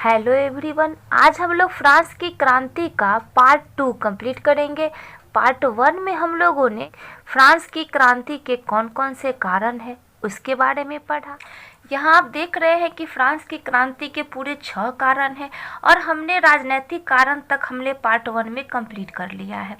Hello everyone, आज हम लोग फ्रांस की क्रांति का पार्ट 2 कंप्लीट करेंगे। पार्ट 1 में हम लोगों ने फ्रांस की क्रांति के कौन कौन से कारण हैं उसके बारे में पढ़ा। यहाँ आप देख रहे हैं कि फ्रांस की क्रांति के पूरे 6 कारण हैं और हमने राजनीतिक कारण तक हमने पार्ट 1 में कंप्लीट कर लिया है।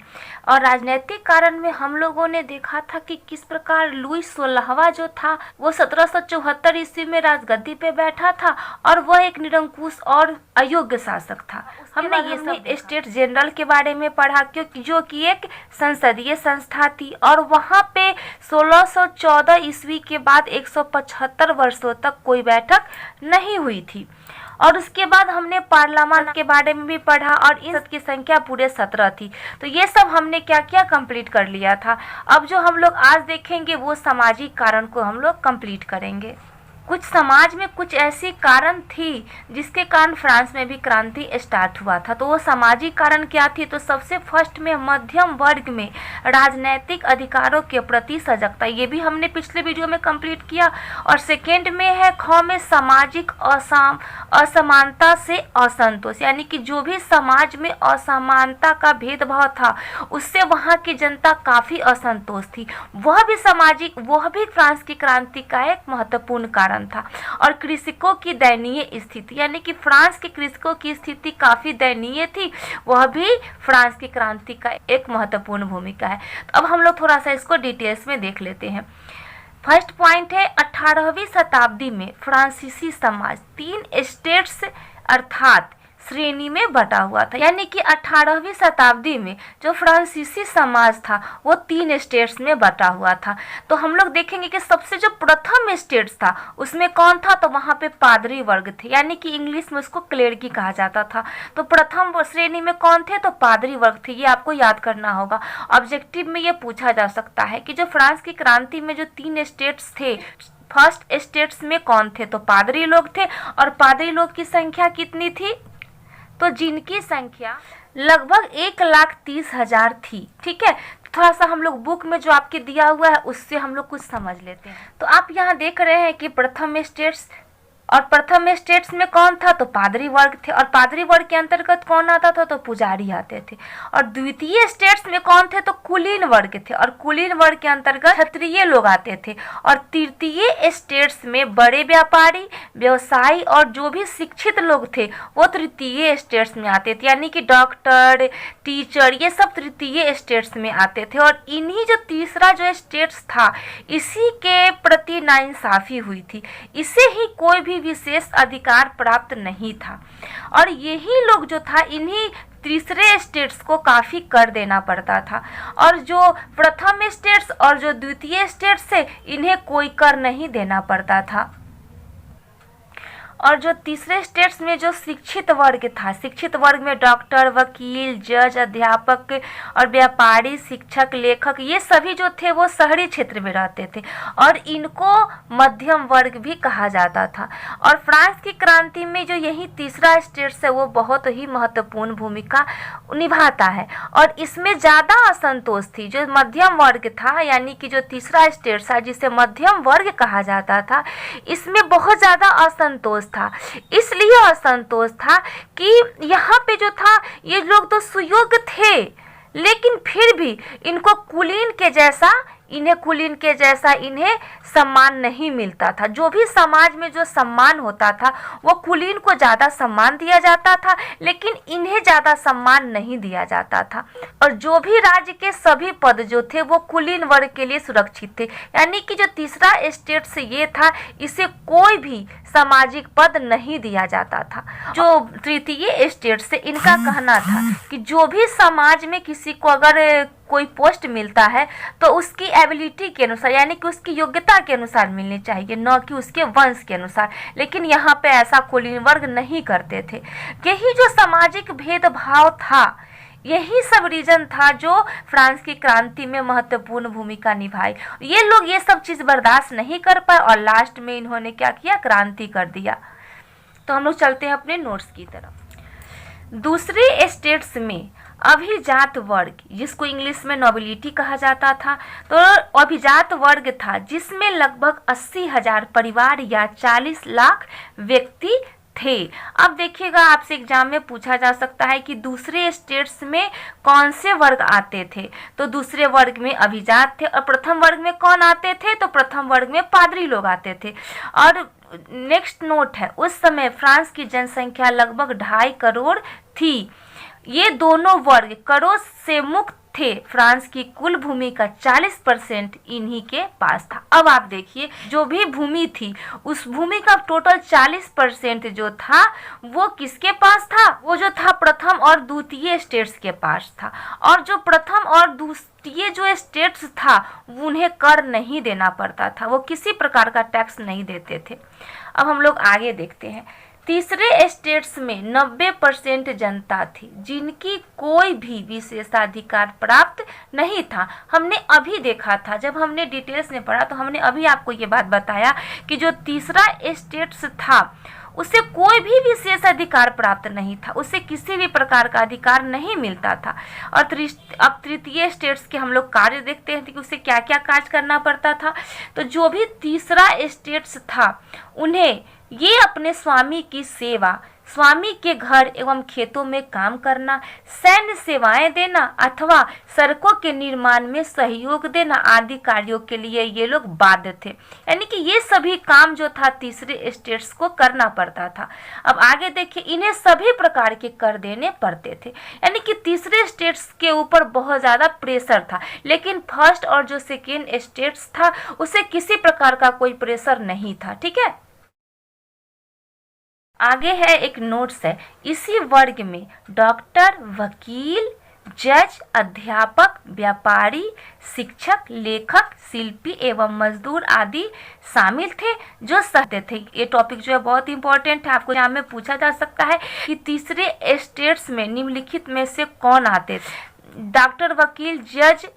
और राजनीतिक कारण में हम लोगों ने देखा था कि किस प्रकार लुई 16वां जो था वो 1774 ईस्वी में राजगद्दी पे बैठा था और वह एक निरंकुश और अयोग्य शासक था। हमने ये सब स्टेट जनरल के बारे में पढ़ा क्योंकि जो कि एक संसदीय संस्था थी और वहाँ पे 1614 ईस्वी के बाद 175 वर्षों तक कोई बैठक नहीं हुई थी। और उसके बाद हमने पार्लियामेंट के बारे में भी पढ़ा और इन सब की संख्या पूरे 17 थी। तो ये सब हमने क्या क्या कंप्लीट कर लिया था। अब जो हम लोग आज देखेंगे वो सामाजिक कारण को हम लोग कंप्लीट करेंगे। कुछ समाज में कुछ ऐसी कारण थी जिसके कारण फ्रांस में भी क्रांति स्टार्ट हुआ था। तो वो सामाजिक कारण क्या थी? तो सबसे फर्स्ट में मध्यम वर्ग में राजनैतिक अधिकारों के प्रति सजगता, ये भी हमने पिछले वीडियो में कंप्लीट किया। और सेकेंड में है ख में सामाजिक असमानता से असंतोष, यानी कि जो भी समाज में असमानता का भेदभाव था उससे वहाँ की जनता काफ़ी असंतोष थी। वह भी फ्रांस की क्रांति का एक महत्वपूर्ण कारण था। और कृषकों की दयनीय स्थिति, यानी कि फ्रांस के कृषकों की स्थिति काफी दयनीय थी, वह भी फ्रांस की क्रांति का एक महत्वपूर्ण भूमिका है। तो अब हम लोग थोड़ा सा इसको डिटेल्स में देख लेते हैं। फर्स्ट पॉइंट है 18वीं शताब्दी में फ्रांसीसी समाज 3 स्टेट्स अर्थात श्रेणी में बटा हुआ था। यानी कि 18वीं शताब्दी में जो फ्रांसीसी समाज था वो 3 स्टेट्स में बटा हुआ था। तो हम लोग देखेंगे कि सबसे जो प्रथम स्टेट्स था उसमें कौन था? तो वहाँ पे पादरी वर्ग थे, यानी कि इंग्लिश में उसको क्लेर्की कहा जाता था। तो प्रथम श्रेणी में कौन थे? तो पादरी वर्ग थे। ये आपको याद करना होगा। ऑब्जेक्टिव में ये पूछा जा सकता है कि जो फ्रांस की क्रांति में जो 3 स्टेट्स थे, फर्स्ट स्टेट्स में कौन थे? तो पादरी लोग थे। और पादरी लोग की संख्या कितनी थी? तो जिनकी संख्या लगभग 1,30,000 थी। ठीक है, थोड़ा सा हम लोग बुक में जो आपके दिया हुआ है उससे हम लोग कुछ समझ लेते हैं। तो आप यहाँ देख रहे हैं कि प्रथम स्टेट्स में कौन था? तो पादरी वर्ग थे। और पादरी वर्ग के अंतर्गत कौन आता था? तो पुजारी आते थे। और द्वितीय स्टेट्स में कौन थे? तो कुलीन वर्ग थे। और कुलीन वर्ग के अंतर्गत क्षत्रिय लोग आते थे। और तृतीय स्टेट्स में बड़े व्यापारी, व्यवसायी और जो भी शिक्षित लोग थे वो तृतीय स्टेट्स में आते थे, यानी कि डॉक्टर, टीचर, ये सब तृतीय स्टेट्स में आते थे। और इन्हीं जो तीसरा जो स्टेट्स था इसी के प्रति नाइंसाफी हुई थी, इसे ही कोई भी विशेष अधिकार प्राप्त नहीं था। और यही लोग जो था इन्हीं तीसरे स्टेट्स को काफ़ी कर देना पड़ता था। और जो प्रथम स्टेट्स और जो द्वितीय स्टेट्स थे इन्हें कोई कर नहीं देना पड़ता था। और जो तीसरे स्टेट्स में जो शिक्षित वर्ग था, शिक्षित वर्ग में डॉक्टर, वकील, जज, अध्यापक और व्यापारी, शिक्षक, लेखक, ये सभी जो थे वो शहरी क्षेत्र में रहते थे और इनको मध्यम वर्ग भी कहा जाता था। और फ्रांस की क्रांति में जो यही तीसरा स्टेट्स है वो बहुत ही महत्वपूर्ण भूमिका निभाता है। और इसमें ज़्यादा असंतोष थी जो मध्यम वर्ग था, यानी कि जो तीसरा स्टेट्स था जिसे मध्यम वर्ग कहा जाता था, इसमें बहुत ज़्यादा असंतोष था। इसलिए असंतोष था कि यहाँ पे जो था ये लोग तो सुयोग्य थे लेकिन फिर भी इनको कुलीन के जैसा इन्हें सम्मान नहीं मिलता था। जो भी समाज में जो सम्मान होता था वो कुलीन को ज़्यादा सम्मान दिया जाता था लेकिन इन्हें ज़्यादा सम्मान नहीं दिया जाता था। और जो भी राज्य के सभी पद जो थे वो कुलीन वर्ग के लिए सुरक्षित थे, यानी कि जो तीसरा स्टेट से ये था इसे कोई भी सामाजिक पद नहीं दिया जाता था। जो तृतीय स्टेट से इनका कहना था कि जो भी समाज में किसी को अगर कोई पोस्ट मिलता है तो उसकी एबिलिटी के अनुसार, यानी कि उसकी योग्यता के अनुसार मिलनी चाहिए, न कि उसके वंश के अनुसार। लेकिन यहाँ पे ऐसा कुलीन वर्ग नहीं करते थे। यही जो सामाजिक भेदभाव था, यही सब रीजन था जो फ्रांस की क्रांति में महत्वपूर्ण भूमिका निभाई। ये लोग ये सब चीज़ बर्दाश्त नहीं कर पाए और लास्ट में इन्होंने क्या किया? क्रांति कर दिया। तो हम लोग चलते हैं अपने नोट्स की तरफ। दूसरे स्टेट्स में अभिजात वर्ग, जिसको इंग्लिश में नोबिलिटी कहा जाता था, तो अभिजात वर्ग था जिसमें लगभग 80,000 परिवार या 40 लाख व्यक्ति थे। अब देखिएगा, आपसे एग्जाम में पूछा जा सकता है कि दूसरे स्टेट्स में कौन से वर्ग आते थे। तो दूसरे वर्ग में अभिजात थे, और प्रथम वर्ग में कौन आते थे, तो प्रथम वर्ग में पादरी लोग आते थे। और नेक्स्ट नोट है, उस समय फ्रांस की जनसंख्या लगभग 2.5 करोड़ थी। ये दोनों वर्ग करों से मुक्त थे। फ्रांस की कुल भूमि का 40% इन्हीं के पास था। अब आप देखिए, जो भी भूमि थी उस भूमि का टोटल 40% जो था वो किसके पास था, वो जो था प्रथम और द्वितीय स्टेट्स के पास था। और जो प्रथम और द्वितीय जो स्टेट्स था उन्हें कर नहीं देना पड़ता था, वो किसी प्रकार का टैक्स नहीं देते थे। अब हम लोग आगे देखते हैं। तीसरे स्टेट्स में 90% जनता थी जिनकी कोई भी विशेषाधिकार प्राप्त नहीं था। हमने अभी देखा था, जब हमने डिटेल्स में पढ़ा तो हमने अभी आपको ये बात बताया कि जो तीसरा स्टेट्स था उसे कोई भी विशेष अधिकार प्राप्त नहीं था, उसे किसी भी प्रकार का अधिकार नहीं मिलता था। और अब तृतीय स्टेट्स के हम लोग कार्य देखते हैं कि उसे क्या क्या कार्य करना पड़ता था। तो जो भी तीसरा स्टेट्स था उन्हें ये अपने स्वामी की सेवा, स्वामी के घर एवं खेतों में काम करना, सैन्य सेवाएं देना अथवा सड़कों के निर्माण में सहयोग देना आदि कार्यों के लिए ये लोग बाध्य थे। यानी कि ये सभी काम जो था तीसरे स्टेट्स को करना पड़ता था। अब आगे देखिए, इन्हें सभी प्रकार के कर देने पड़ते थे। यानी कि तीसरे स्टेट्स के ऊपर बहुत ज़्यादा प्रेशर था, लेकिन फर्स्ट और जो सेकेंड स्टेट्स था उसे किसी प्रकार का कोई प्रेशर नहीं था। ठीक है, आगे है एक नोट्स है। इसी वर्ग में डॉक्टर, वकील, जज, अध्यापक, व्यापारी, शिक्षक, लेखक, शिल्पी एवं मजदूर आदि शामिल थे जो सहते थे। ये टॉपिक जो है बहुत इंपॉर्टेंट है, आपको यहाँ में पूछा जा सकता है कि तीसरे स्टेट्स में निम्नलिखित में से कौन आते थे। डॉक्टर, वकील, जज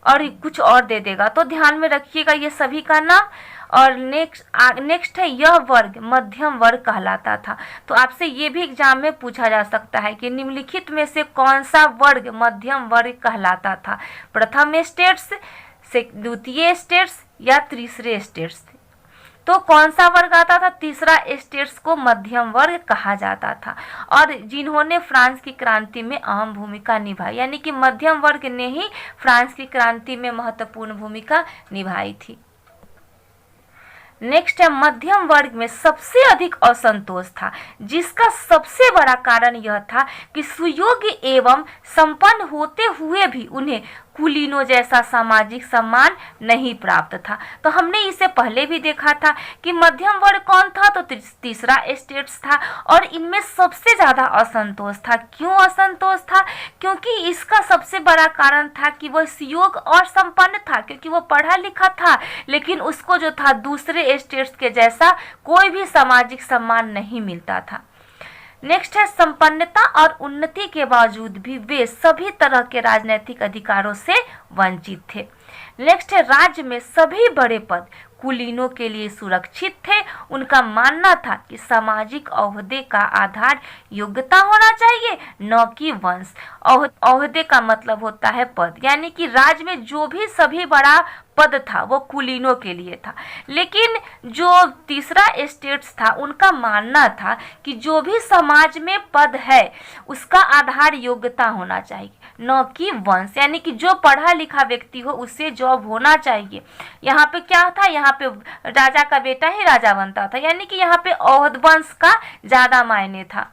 और कुछ और दे देगा, तो ध्यान में रखिएगा ये सभी का नाम। और नेक्स्ट है, यह वर्ग मध्यम वर्ग कहलाता था। तो आपसे ये भी एग्जाम में पूछा जा सकता है कि निम्नलिखित में से कौन सा वर्ग मध्यम वर्ग कहलाता था, प्रथम स्टेट्स, द्वितीय स्टेट्स या तीसरे स्टेट्स। तो कौन सा वर्ग आता था, तीसरा स्टेट्स को मध्यम वर्ग कहा जाता था। और जिन्होंने फ्रांस की क्रांति में अहम भूमिका निभाई, यानी कि मध्यम वर्ग ने ही फ्रांस की क्रांति में महत्वपूर्ण भूमिका निभाई थी। नेक्स्ट है, मध्यम वर्ग में सबसे अधिक असंतोष था, जिसका सबसे बड़ा कारण यह था कि सुयोग्य एवं संपन्न होते हुए भी उन्हें कुलीनों जैसा सामाजिक सम्मान नहीं प्राप्त था। तो हमने इसे पहले भी देखा था कि मध्यम वर्ग कौन था, तो तीसरा स्टेट्स था। और इनमें सबसे ज़्यादा असंतोष था। क्यों असंतोष था, क्योंकि इसका सबसे बड़ा कारण था कि वह सुयोग्य और संपन्न था, क्योंकि वो पढ़ा लिखा था, लेकिन उसको जो था दूसरे स्टेट्स के जैसा कोई भी सामाजिक सम्मान नहीं मिलता था। नेक्स्ट है, संपन्नता और उन्नति के बावजूद भी वे सभी तरह के राजनीतिक अधिकारों से वंचित थे। नेक्स्ट है, राज्य में सभी बड़े पद कुलीनों के लिए सुरक्षित थे। उनका मानना था कि सामाजिक ओहदे का आधार योग्यता होना चाहिए, न कि वंश। ओहदे का मतलब होता है पद, यानी कि राज्य में जो भी सभी बड़ा पद था वो कुलीनों के लिए था। लेकिन जो तीसरा स्टेट्स था उनका मानना था कि जो भी समाज में पद है उसका आधार योग्यता होना चाहिए, न कि वंश। यानी कि जो पढ़ा लिखा व्यक्ति हो उससे जॉब होना चाहिए। यहाँ पे क्या था, यहाँ पे राजा का बेटा ही राजा बनता था, यानी कि यहाँ पे ओहद वंश का ज़्यादा मायने था।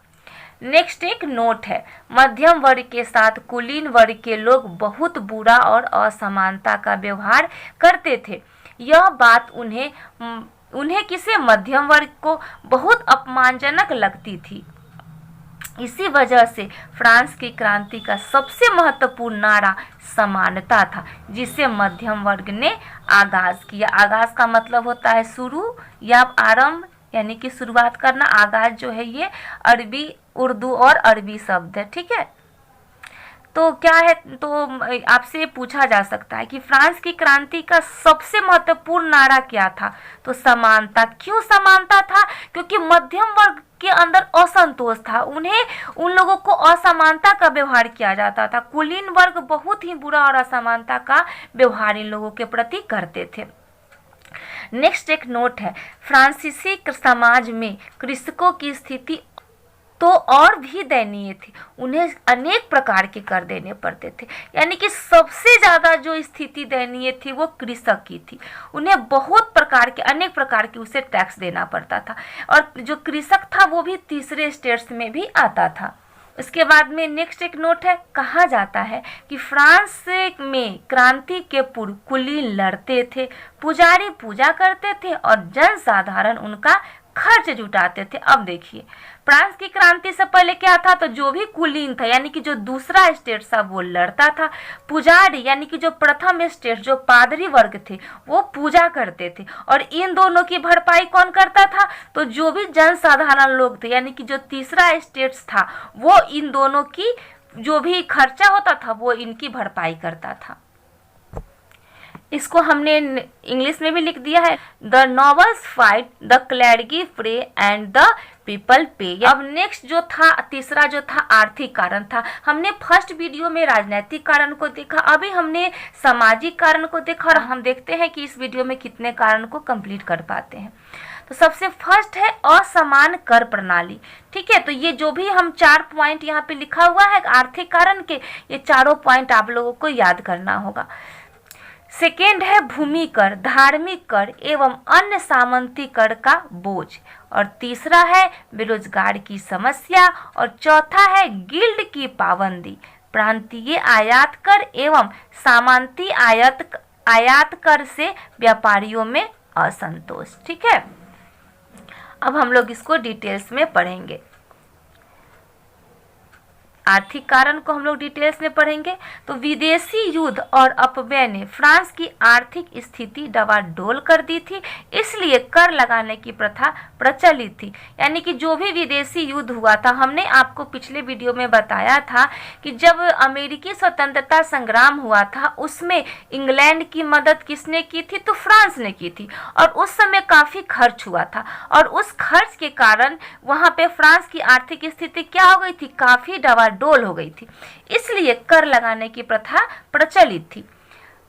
नेक्स्ट एक नोट है, मध्यम वर्ग के साथ कुलीन वर्ग के लोग बहुत बुरा और असमानता का व्यवहार करते थे। यह बात उन्हें किसी मध्यम वर्ग को बहुत अपमानजनक लगती थी। इसी वजह से फ्रांस की क्रांति का सबसे महत्वपूर्ण नारा समानता था, जिसे मध्यम वर्ग ने आगाज किया। आगाज का मतलब होता है शुरू या आरंभ, यानी कि शुरुआत करना। आगाज जो है ये अरबी, उर्दू और अरबी शब्द है। ठीक है, तो क्या है, तो आपसे पूछा जा सकता है कि फ्रांस की क्रांति का सबसे महत्वपूर्ण नारा क्या था, तो समानता। क्यों समानता था, क्योंकि मध्यम वर्ग के अंदर असंतोष था, उन्हें उन लोगों को असमानता का व्यवहार किया जाता था। कुलीन वर्ग बहुत ही बुरा और असमानता का व्यवहार इन लोगों के प्रति करते थे। नेक्स्ट एक नोट है, फ्रांसीसी समाज में कृषकों की स्थिति तो और भी दयनीय थी। उन्हें अनेक प्रकार के कर देने पड़ते थे, यानी कि सबसे ज़्यादा जो स्थिति दयनीय थी वो कृषक की थी। उन्हें बहुत प्रकार के, अनेक प्रकार के उसे टैक्स देना पड़ता था, और जो कृषक था वो भी तीसरे स्टेट्स में भी आता था। इसके बाद में नेक्स्ट एक नोट है, कहा जाता है कि फ्रांस में क्रांति के पूर्व कुलीन लड़ते थे, पुजारी पूजा करते थे और जनसाधारण उनका खर्च जुटाते थे। अब देखिए, फ्रांस की क्रांति से पहले क्या था, तो जो भी कुलीन था यानी कि जो दूसरा स्टेट था वो लड़ता था, पुजारी यानी कि जो प्रथम स्टेट जो पादरी वर्ग थे वो पूजा करते थे, और इन दोनों की भरपाई कौन करता था, तो जो भी जनसाधारण लोग थे यानी कि जो तीसरा स्टेट था वो इन दोनों की जो भी खर्चा होता था वो इनकी भरपाई करता था। इसको हमने इंग्लिश में भी लिख दिया है, the nobles fight, the clergy pray and the people pay. अब नेक्स्ट जो था, तीसरा जो था आर्थिक कारण था। हमने फर्स्ट वीडियो में राजनीतिक कारण को देखा, अभी हमने सामाजिक कारण को देखा, और हम देखते हैं कि इस वीडियो में कितने कारण को कंप्लीट कर पाते हैं। तो सबसे फर्स्ट है असमान कर प्रणाली। ठीक है, तो ये जो भी हम 4 पॉइंट यहाँ पे लिखा हुआ है आर्थिक कारण के, ये चारों पॉइंट आप लोगों को याद करना होगा। सेकेंड है भूमि कर, धार्मिक कर एवं अन्य सामंती कर का बोझ, और तीसरा है बेरोजगार की समस्या, और चौथा है गिल्ड की पाबंदी, प्रांतीय आयात कर एवं सामंती आयात कर से व्यापारियों में असंतोष। ठीक है, अब हम लोग इसको डिटेल्स में पढ़ेंगे। आर्थिक कारण को हम लोग डिटेल्स में पढ़ेंगे। तो विदेशी युद्ध और अपव्यय ने फ्रांस की आर्थिक स्थिति डवाडोल कर दी थी, इसलिए कर लगाने की प्रथा प्रचलित थी। यानी कि जो भी विदेशी युद्ध हुआ था, हमने आपको पिछले वीडियो में बताया था कि जब अमेरिकी स्वतंत्रता संग्राम हुआ था उसमें इंग्लैंड की मदद किसने की थी, तो फ्रांस ने की थी, और उस समय काफ़ी खर्च हुआ था, और उस खर्च के कारण वहाँ पे फ्रांस की आर्थिक स्थिति क्या हो गई थी, काफ़ी डोल हो गई थी, इसलिए कर लगाने की प्रथा प्रचलित थी।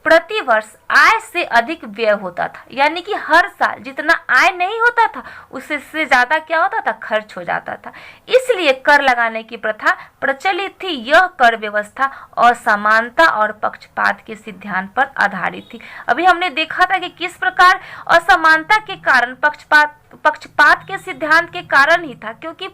प्रति वर्ष आय से अधिक व्यय होता था, यानी कि हर साल जितना आय नहीं होता था उससे ज्यादा क्या होता था, खर्च हो जाता था, इसलिए कर लगाने की प्रथा प्रचलित थी। यह कर व्यवस्था असमानता और पक्षपात के सिद्धांत पर आधारित थी। अभी हमने देखा था कि किस प्रकार असमानता के कारण पक्षपात के सिद्धांत के कारण ही था, क्योंकि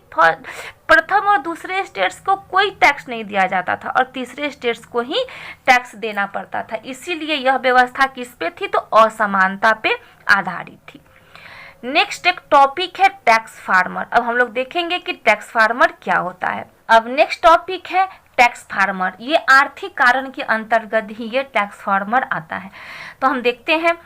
प्रथम और दूसरे स्टेट्स को कोई टैक्स नहीं दिया जाता था और तीसरे स्टेट्स को ही टैक्स देना पड़ता था, इसीलिए यह व्यवस्था किस पे थी, तो असमानता पे आधारित थी। नेक्स्ट एक टॉपिक है टैक्स फार्मर। अब हम लोग देखेंगे कि टैक्स फार्मर क्या होता है। अब नेक्स्ट टॉपिक है टैक्स फार्मर। ये आर्थिक कारण के अंतर्गत ही ये टैक्स फार्मर आता है। तो हम देखते हैं,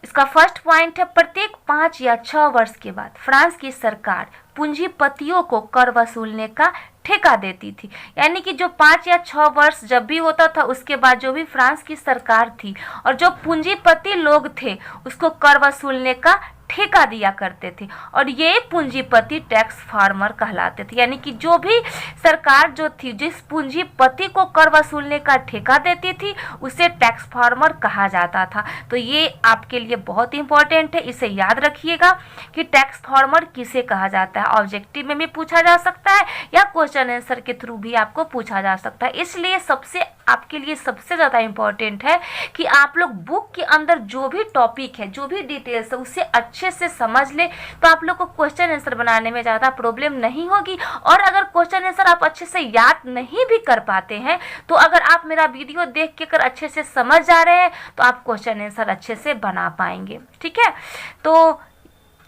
इसका फर्स्ट पॉइंट है, प्रत्येक 5 या 6 वर्ष के बाद फ्रांस की सरकार पूंजीपतियों को कर वसूलने का ठेका देती थी। यानी कि जो 5 या 6 वर्ष जब भी होता था उसके बाद जो भी फ्रांस की सरकार थी और जो पूंजीपति लोग थे उसको कर वसूलने का ठेका दिया करते थे, और ये पूंजीपति टैक्स फार्मर कहलाते थे। यानी कि जो भी सरकार जो थी जिस पूंजीपति को कर वसूलने का ठेका देती थी उसे टैक्स फार्मर कहा जाता था। तो ये आपके लिए बहुत इंपॉर्टेंट है, इसे याद रखिएगा कि टैक्स फार्मर किसे कहा जाता है। ऑब्जेक्टिव में भी पूछा जा सकता है या क्वेश्चन आंसर के थ्रू भी आपको पूछा जा सकता है, इसलिए आपके लिए सबसे ज़्यादा इम्पोर्टेंट है कि आप लोग बुक के अंदर जो भी टॉपिक है, जो भी डिटेल्स है उसे अच्छे से समझ ले, तो आप लोग को क्वेश्चन आंसर बनाने में ज़्यादा प्रॉब्लम नहीं होगी। और अगर क्वेश्चन आंसर आप अच्छे से याद नहीं भी कर पाते हैं तो अगर आप मेरा वीडियो देख के अगर अच्छे से समझ जा रहे हैं तो आप क्वेश्चन आंसर अच्छे से बना पाएंगे। ठीक है, तो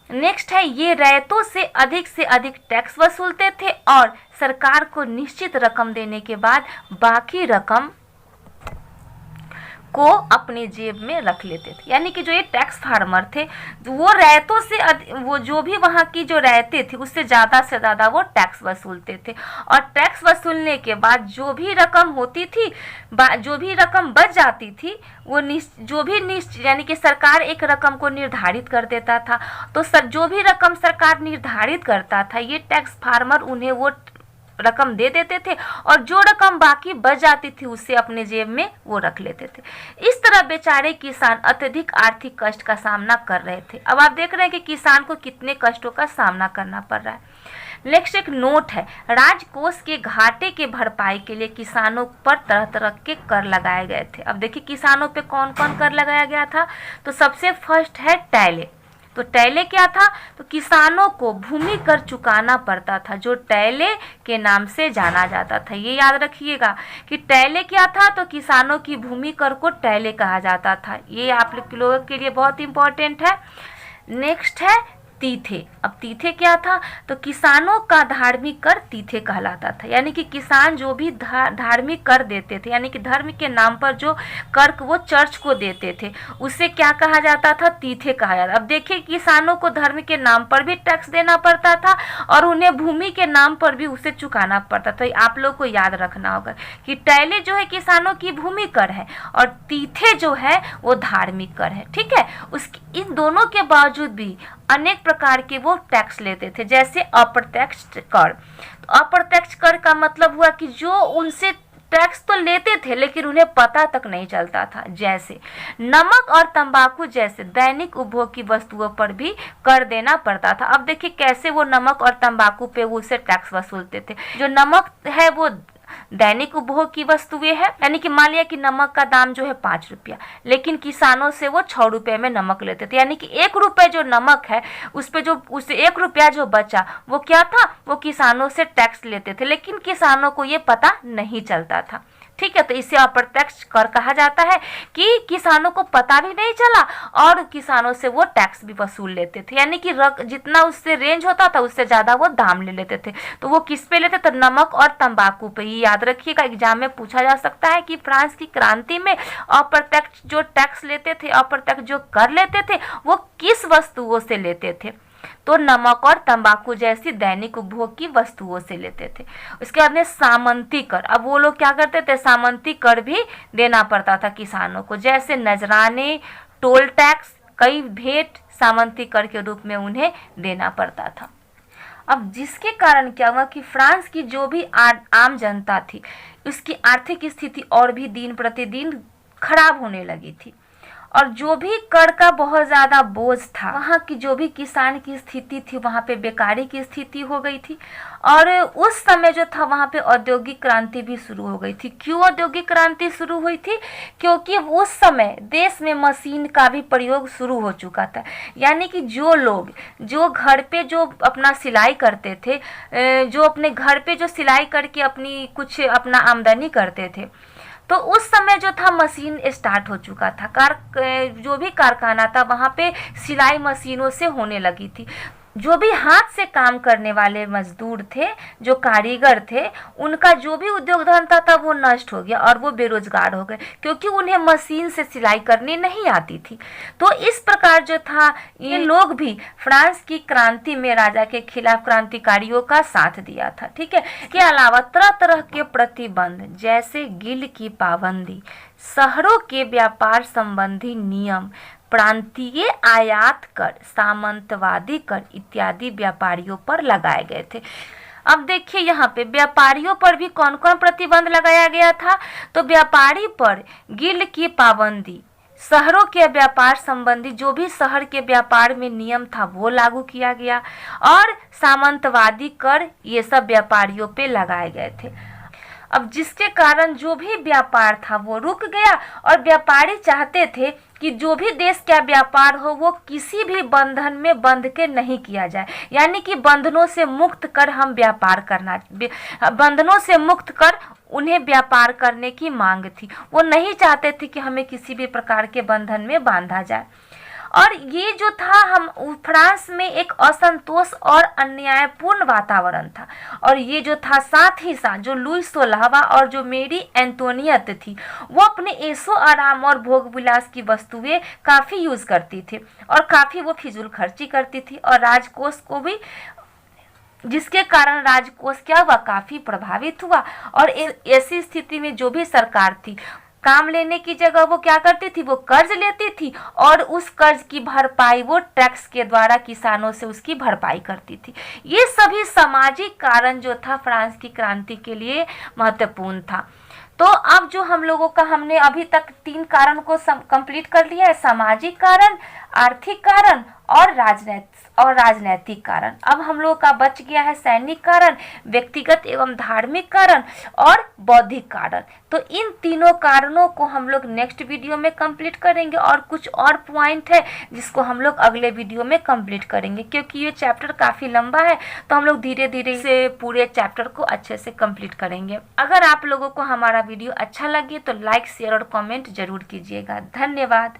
नेक्स्ट है, ये रैयतों से अधिक टैक्स वसूलते थे और सरकार को निश्चित रकम देने के बाद बाकी रकम को अपने जेब में रख लेते थे। यानी कि जो ये टैक्स फार्मर थे वो रैयतों से वो जो भी वहाँ की जो रैयतें थी उससे ज़्यादा से ज़्यादा वो टैक्स वसूलते थे, और टैक्स वसूलने के बाद जो भी रकम होती थी, जो भी रकम बच जाती थी वो यानी कि सरकार एक रकम को निर्धारित कर देता था। तो जो भी रकम सरकार निर्धारित करता था ये टैक्स फार्मर उन्हें वो रकम दे देते थे और जो रकम बाकी बच जाती थी उससे अपने जेब में वो रख लेते थे। इस तरह बेचारे किसान अत्यधिक आर्थिक कष्ट का सामना कर रहे थे। अब आप देख रहे हैं कि किसान को कितने कष्टों का सामना करना पड़ रहा है। नेक्स्ट एक नोट है, राजकोष के घाटे के भरपाई के लिए किसानों पर तरह तरह के कर लगाए गए थे। अब देखिए किसानों पे कौन कौन कर लगाया गया था। तो सबसे फर्स्ट है टैले। तो टैले क्या था, तो किसानों को भूमि कर चुकाना पड़ता था, जो टैले के नाम से जाना जाता था। ये याद रखिएगा कि टैले क्या था, तो किसानों की भूमि कर को टैले कहा जाता था। ये आप लोगों के लिए बहुत इंपॉर्टेंट है। नेक्स्ट है तीथे। अब तीथे क्या था, तो किसानों का धार्मिक कर तीथे कहलाता था। यानी कि किसान जो भी धार्मिक कर देते थे, यानी कि धर्म के नाम पर जो कर वो चर्च को देते थे, उसे क्या कहा जाता था, तीथे कहा जाता। अब देखिए किसानों को धर्म के नाम पर भी टैक्स देना पड़ता था और उन्हें भूमि के नाम पर भी उसे चुकाना पड़ता था। आप लोग को याद रखना होगा कि टैले जो है किसानों की भूमि कर है और तीथे जो है वो धार्मिक कर है। ठीक है, इन दोनों के बावजूद भी अनेक प्रकार के वो टैक्स लेते थे, जैसे अप्रत्यक्ष कर। तो अप्रत्यक्ष कर का मतलब हुआ कि जो उनसे टैक्स तो लेते थे लेकिन उन्हें पता तक नहीं चलता था, जैसे नमक और तंबाकू जैसे दैनिक उपभोग की वस्तुओं पर भी कर देना पड़ता था। अब देखिए कैसे वो नमक और तंबाकू पे वो उसे टैक्स वसूलते थे। जो नमक है वो दैनिक उपभोग की वस्तुएं है, यानी कि मान लिया कि नमक का दाम जो है 5 रुपया, लेकिन किसानों से वो 6 रुपये में नमक लेते थे। यानी कि 1 रुपये जो नमक है उस पे जो उस 1 रुपया जो बचा वो क्या था, वो किसानों से टैक्स लेते थे, लेकिन किसानों को ये पता नहीं चलता था। ठीक है, तो इसे अप्रत्यक्ष कर कहा जाता है कि किसानों को पता भी नहीं चला और किसानों से वो टैक्स भी वसूल लेते थे। यानी कि जितना उससे रेंज होता था उससे ज़्यादा वो दाम ले लेते थे। तो वो किस पे लेते थे, नमक और तंबाकू पे। ये याद रखिएगा, एग्जाम में पूछा जा सकता है कि फ्रांस की क्रांति में अप्रत्यक्ष जो टैक्स लेते थे, अप्रत्यक्ष जो कर लेते थे, वो किस वस्तुओं से लेते थे। तो नमक और तंबाकू जैसी दैनिक उपभोग की वस्तुओं से लेते थे। उसके बाद में सामंती कर। अब वो लोग क्या करते थे, सामंती कर भी देना पड़ता था किसानों को, जैसे नजराने, टोल टैक्स, कई भेंट सामंती कर के रूप में उन्हें देना पड़ता था। अब जिसके कारण क्या हुआ कि फ्रांस की जो भी आम जनता थी उसकी आर्थिक स्थिति और भी दिन प्रतिदिन खराब होने लगी थी और जो भी कर का बहुत ज़्यादा बोझ था, वहाँ की जो भी किसान की स्थिति थी वहाँ पे बेकारी की स्थिति हो गई थी। और उस समय जो था वहाँ पे औद्योगिक क्रांति भी शुरू हो गई थी। क्यों औद्योगिक क्रांति शुरू हुई थी, क्योंकि उस समय देश में मशीन का भी प्रयोग शुरू हो चुका था। यानी कि जो लोग जो घर पे जो अपना सिलाई करते थे, जो अपने घर पे जो सिलाई करके अपनी कुछ अपना आमदनी करते थे, तो उस समय जो था मशीन स्टार्ट हो चुका था। जो भी कारखाना था वहाँ पे सिलाई मशीनों से होने लगी थी। जो भी हाथ से काम करने वाले मजदूर थे, जो कारीगर थे, उनका जो भी उद्योग धंधा था वो नष्ट हो गया और वो बेरोजगार हो गए, क्योंकि उन्हें मशीन से सिलाई करनी नहीं आती थी। तो इस प्रकार जो था ये लोग भी फ्रांस की क्रांति में राजा के खिलाफ क्रांतिकारियों का साथ दिया था। ठीक है, इसके अलावा तरह तरह के प्रतिबंध, जैसे गिल की पाबंदी, शहरों के व्यापार संबंधी नियम, प्रांतीय आयात कर, सामंतवादी कर इत्यादि व्यापारियों पर लगाए गए थे। अब देखिए यहाँ पे व्यापारियों पर भी कौन कौन प्रतिबंध लगाया गया था। तो व्यापारी पर गिल्ड की पाबंदी, शहरों के व्यापार संबंधी जो भी शहर के व्यापार में नियम था वो लागू किया गया और सामंतवादी कर ये सब व्यापारियों पे लगाए गए थे। अब जिसके कारण जो भी व्यापार था वो रुक गया और व्यापारी चाहते थे कि जो भी देश का व्यापार हो वो किसी भी बंधन में बंध के नहीं किया जाए। यानी कि बंधनों से मुक्त कर हम व्यापार करना, बंधनों से मुक्त कर उन्हें व्यापार करने की मांग थी। वो नहीं चाहते थे कि हमें किसी भी प्रकार के बंधन में बांधा जाए। और ये जो था हम फ्रांस में एक असंतोष और अन्यायपूर्ण वातावरण था। और ये जो था साथ ही साथ जो लुई 16वां और जो मेरी एंटोनियत थी वो अपने ऐशो आराम और भोग विलास की वस्तुएं काफ़ी यूज़ करती थी और काफ़ी वो फिजूल खर्ची करती थी और राजकोष को भी, जिसके कारण राजकोष क्या हुआ, काफ़ी प्रभावित हुआ। और ऐसी स्थिति में जो भी सरकार थी काम लेने की जगह वो क्या करती थी, वो कर्ज लेती थी और उस कर्ज की भरपाई वो टैक्स के द्वारा किसानों से उसकी भरपाई करती थी। ये सभी सामाजिक कारण जो था फ्रांस की क्रांति के लिए महत्वपूर्ण था। तो अब जो हम लोगों का हमने अभी तक 3 कारण को कंप्लीट कर लिया है, सामाजिक कारण, आर्थिक कारण और राजनैतिक कारण। अब हम लोगों का बच गया है सैनिक कारण, व्यक्तिगत एवं धार्मिक कारण और बौद्धिक कारण। तो इन तीनों कारणों को हम लोग नेक्स्ट वीडियो में कंप्लीट करेंगे और कुछ और पॉइंट है जिसको हम लोग अगले वीडियो में कंप्लीट करेंगे, क्योंकि ये चैप्टर काफ़ी लंबा है तो हम लोग धीरे धीरे से पूरे चैप्टर को अच्छे से कंप्लीट करेंगे। अगर आप लोगों को हमारा वीडियो अच्छा लगे तो लाइक, शेयर और कमेंट जरूर कीजिएगा। धन्यवाद।